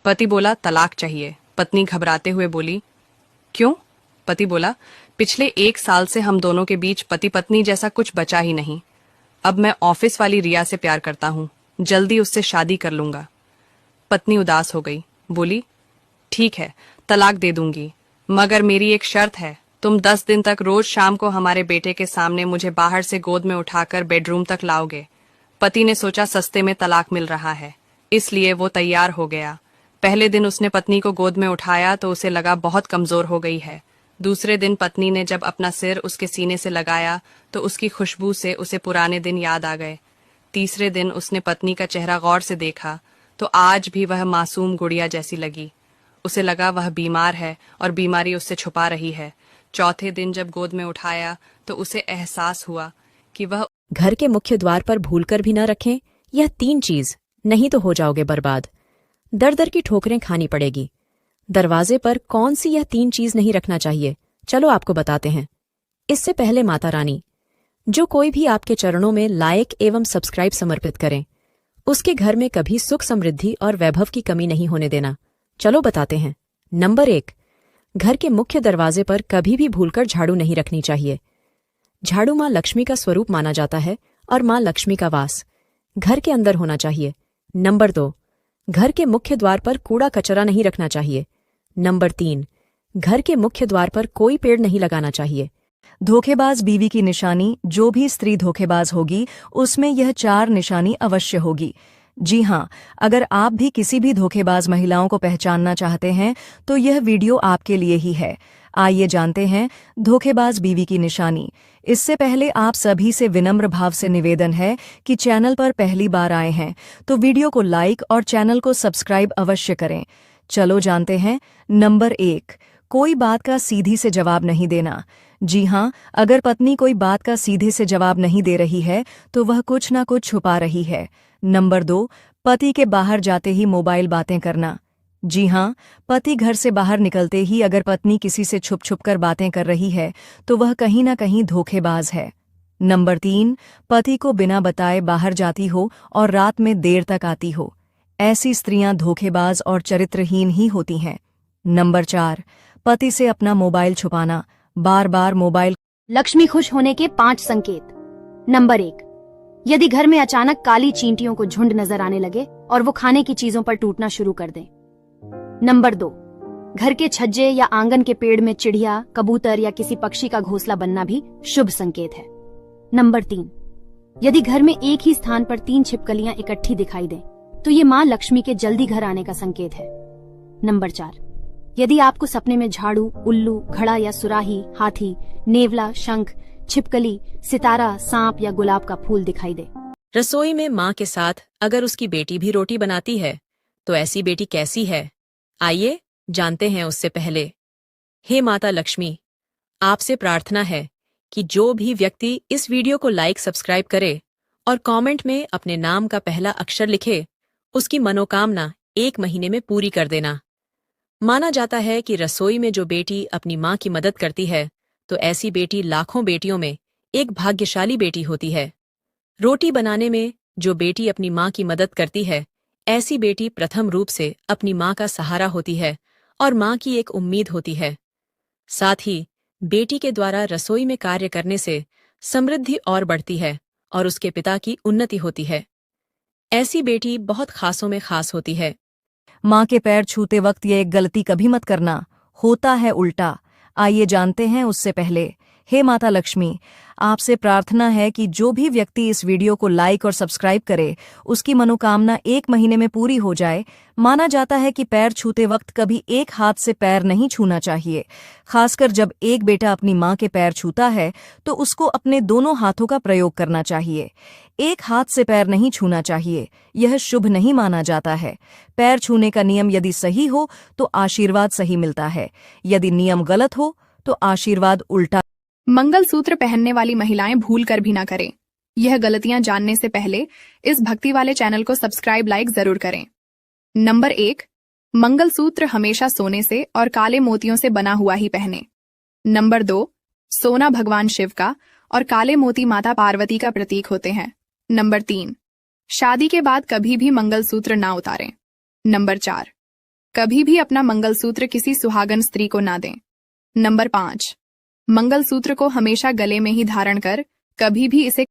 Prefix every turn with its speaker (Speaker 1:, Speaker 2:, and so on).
Speaker 1: पति बोला, तलाक चाहिए। पत्नी घबराते हुए बोली, क्यों? पति बोला, पिछले 1 साल से हम दोनों के बीच पति पत्नी जैसा कुछ बचा ही नहीं। अब मैं ऑफिस वाली रिया से प्यार करता हूँ, जल्दी उससे शादी कर लूंगा। पत्नी उदास हो गई, बोली, ठीक है, तलाक दे दूंगी, मगर मेरी एक शर्त है, तुम 10 दिन तक रोज शाम को हमारे बेटे के सामने मुझे बाहर से गोद में उठाकर बेडरूम तक लाओगे। पति ने सोचा सस्ते में तलाक मिल रहा है, इसलिए वो तैयार हो गया। पहले दिन उसने पत्नी को गोद में उठाया तो उसे लगा बहुत कमजोर हो गई है। दूसरे दिन पत्नी ने जब अपना सिर उसके सीने से लगाया तो उसकी खुशबू से उसे पुराने दिन याद आ गए। तीसरे दिन उसने पत्नी का चेहरा गौर से देखा तो आज भी वह मासूम गुड़िया जैसी लगी। उसे लगा वह बीमार है और बीमारी उससे छुपा रही है। चौथे दिन जब गोद में उठाया तो उसे एहसास हुआ कि वह
Speaker 2: घर के मुख्य द्वार पर भूलकर भी न रखें यह 3 चीज, नहीं तो हो जाओगे बर्बाद। दर दर की ठोकरें खानी पड़ेगी। दरवाजे पर कौन सी यह 3 चीज नहीं रखना चाहिए, चलो आपको बताते हैं। इससे पहले माता रानी, जो कोई भी आपके चरणों में लाइक एवं सब्सक्राइब समर्पित करें, उसके घर में कभी सुख समृद्धि और वैभव की कमी नहीं होने देना। चलो बताते हैं। नंबर 1, घर के मुख्य दरवाजे पर कभी भी भूलकर झाड़ू नहीं रखनी चाहिए। झाड़ू माँ लक्ष्मी का स्वरूप माना जाता है और माँ लक्ष्मी का वास घर के अंदर होना चाहिए। नंबर 2, घर के मुख्य द्वार पर कूड़ा कचरा नहीं रखना चाहिए। नंबर 3, घर के मुख्य द्वार पर कोई पेड़ नहीं लगाना चाहिए।
Speaker 3: धोखेबाज बीवी की निशानी, जो भी स्त्री धोखेबाज होगी उसमें यह 4 निशानी अवश्य होगी। जी हाँ, अगर आप भी किसी भी धोखेबाज महिलाओं को पहचानना चाहते हैं तो यह वीडियो आपके लिए ही है। आइए जानते हैं धोखेबाज बीवी की निशानी। इससे पहले आप सभी से विनम्र भाव से निवेदन है कि चैनल पर पहली बार आए हैं तो वीडियो को लाइक और चैनल को सब्सक्राइब अवश्य करें। चलो जानते हैं। नंबर 1, कोई बात का सीधी से जवाब नहीं देना। जी हाँ, अगर पत्नी कोई बात का सीधे से जवाब नहीं दे रही है तो वह कुछ ना कुछ छुपा रही है। नंबर 2, पति के बाहर जाते ही मोबाइल बातें करना। जी हाँ, पति घर से बाहर निकलते ही अगर पत्नी किसी से छुप छुप कर बातें कर रही है तो वह कहीं ना कहीं धोखेबाज है। नंबर 3, पति को बिना बताए बाहर जाती हो और रात में देर तक आती हो। ऐसी स्त्रियां धोखेबाज और चरित्रहीन ही होती हैं। नंबर 4, पति से अपना मोबाइल छुपाना, बार बार मोबाइल।
Speaker 4: लक्ष्मी खुश होने के 5 संकेत। नंबर 1, यदि घर में अचानक काली चींटियों को झुंड नजर आने लगे और वो खाने की चीजों पर टूटना शुरू कर दें। नंबर 2, घर के छज्जे या आंगन के पेड़ में चिड़िया, कबूतर या किसी पक्षी का घोंसला बनना भी शुभ संकेत है। नंबर 3, यदि घर में एक ही स्थान पर 3 छिपकलियां इकट्ठी दिखाई दें तो ये मां लक्ष्मी के जल्दी घर आने का संकेत है। नंबर 4, यदि आपको सपने में झाड़ू, उल्लू, घड़ा या सुराही, हाथी, नेवला, शंख, छिपकली, सितारा, सांप या गुलाब का फूल दिखाई दे।
Speaker 2: रसोई में माँ के साथ अगर उसकी बेटी भी रोटी बनाती है तो ऐसी बेटी कैसी है, आइए जानते हैं उससे पहले। हे माता लक्ष्मी, आपसे प्रार्थना है कि जो भी व्यक्ति इस वीडियो को लाइक सब्सक्राइब करे और कमेंट में अपने नाम का पहला अक्षर लिखे, उसकी मनोकामना 1 महीने में पूरी कर देना। माना जाता है कि रसोई में जो बेटी अपनी माँ की मदद करती है तो ऐसी बेटी लाखों बेटियों में एक भाग्यशाली बेटी होती है। रोटी बनाने में जो बेटी अपनी माँ की मदद करती है, ऐसी बेटी प्रथम रूप से अपनी माँ का सहारा होती है और माँ की एक उम्मीद होती है। साथ ही बेटी के द्वारा रसोई में कार्य करने से समृद्धि और बढ़ती है और उसके पिता की उन्नति होती है। ऐसी बेटी बहुत खासों में खास होती है।
Speaker 3: माँ के पैर छूते वक्त ये एक गलती कभी मत करना, होता है उल्टा। आइए जानते हैं उससे पहले। हे माता लक्ष्मी, आपसे प्रार्थना है कि जो भी व्यक्ति इस वीडियो को लाइक और सब्सक्राइब करे उसकी मनोकामना 1 महीने में पूरी हो जाए। माना जाता है कि पैर छूते वक्त कभी एक हाथ से पैर नहीं छूना चाहिए। खासकर जब एक बेटा अपनी माँ के पैर छूता है तो उसको अपने दोनों हाथों का प्रयोग करना चाहिए। एक हाथ से पैर नहीं छूना चाहिए, यह शुभ नहीं माना जाता है। पैर छूने का नियम यदि सही हो तो आशीर्वाद सही मिलता है, यदि नियम गलत हो तो आशीर्वाद उल्टा।
Speaker 5: मंगलसूत्र पहनने वाली महिलाएं भूल कर भी ना करें। यह गलतियां जानने से पहले इस भक्ति वाले चैनल को सब्सक्राइब लाइक जरूर करें। नंबर 1, मंगलसूत्र हमेशा सोने से और काले मोतियों से बना हुआ ही पहने। नंबर 2, सोना भगवान शिव का और काले मोती माता पार्वती का प्रतीक होते हैं। नंबर 3, शादी के बाद कभी भी मंगलसूत्र ना उतारें। नंबर 4, कभी भी अपना मंगलसूत्र किसी सुहागन स्त्री को ना दें। नंबर 5, मंगलसूत्र को हमेशा गले में ही धारण कर कभी भी इसे